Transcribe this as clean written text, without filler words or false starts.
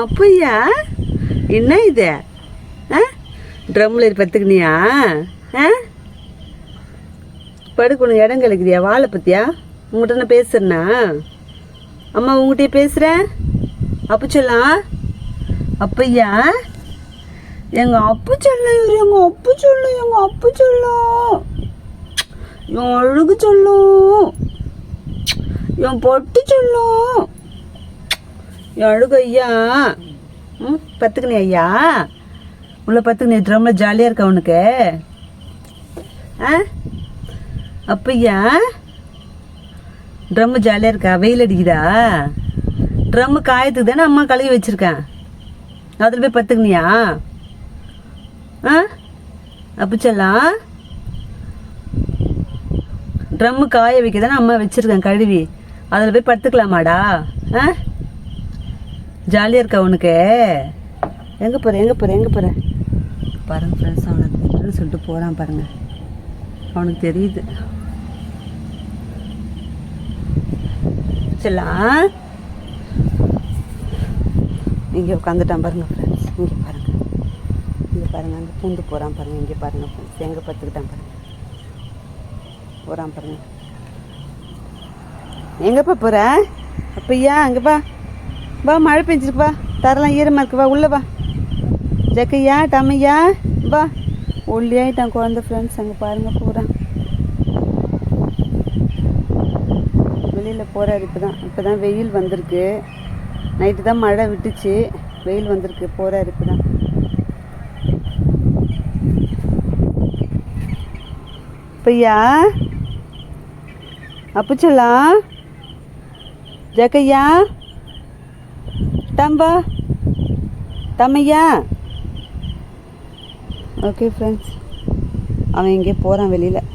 அப்பையா என்ன இது? ட்ரம்மில் பத்துக்குனியா? படுக்கணும் இடம் கிடைக்குதியா? வாழை பற்றியா? உங்கள்கிட்ட நான் பேசுறேன்னா? அம்மா உங்கள்கிட்டயே பேசுகிறேன். அப்போ சொல்லலாம் அப்பையா எங்கள் அப்பு சொல்லும், எங்கள் அப்பு சொல்லும், எங்கள் அப்பு சொல்லும், என் அழுகு சொல்லும், என் பொட்டு சொல்லும், என் அழுகு ஐயா. பத்துக்குனே ஐயா உள்ள பத்துக்குனே ட்ரம்மில் ஜாலியாக இருக்கா உனக்கு? அப்பையா ட்ரம்மு ஜாலியாக இருக்கா? வெயில் அடிக்குதா? ட்ரம்மு காயத்துக்கு தானே அம்மா கழுவி வச்சுருக்கேன், அதில் போய் பத்துக்குனியா? அப்பச்சல்லாம் ட்ரம்மு காய வைக்க தானே அம்மா வச்சுருக்கேன் கழுவி, அதில் போய் படுத்துக்கலாமாடா? ஜாலியாக இருக்கா உனக்கு? எங்கே போகிற எங்கே போகிற எங்கே போகிற? பாருங்கள் ஃப்ரெண்ட்ஸ், அவனுக்கு திட்டுன்னு சொல்லிட்டு போகிறான் பாருங்கள், அவனுக்கு தெரியுது. செல்லாம் இங்கே உட்காந்துட்டான் பாருங்கள் ஃப்ரெண்ட்ஸ், இங்கே பாருங்கள், இங்கே பாருங்கள், அங்கே பூந்து போகிறான் பாருங்கள், இங்கே பாருங்கள் ஃப்ரெண்ட்ஸ், எங்கே பத்துக்கிட்டான் பாருங்கள், போகிறான் பாருங்கள். எங்கேப்பா போகிற? அப்பையா அங்கே வா வா, மழை பெஞ்சிருக்கு வா, தரலாம் ஈரமாக இருக்கு வா, உள்ளே வா. ஜக்கையா டமையா வா, ஒல்லியாயிட்டான் குழந்தை ஃப்ரெண்ட்ஸ், அங்கே பாருங்கள் போகிறான், வெளியில் போகிறாரு. இப்போ தான் வெயில் வந்திருக்கு, நைட்டு தான் மழை விட்டுச்சு, வெயில் வந்திருக்கு, போகிறாரு இப்போ தான். அப்பையா அப்பச்சலாம் ஜக்கையா டம்பா தம்மையா. ஓகே ஃப்ரெண்ட்ஸ், அவன் எங்கேயோ போகிறான் வெளியில்.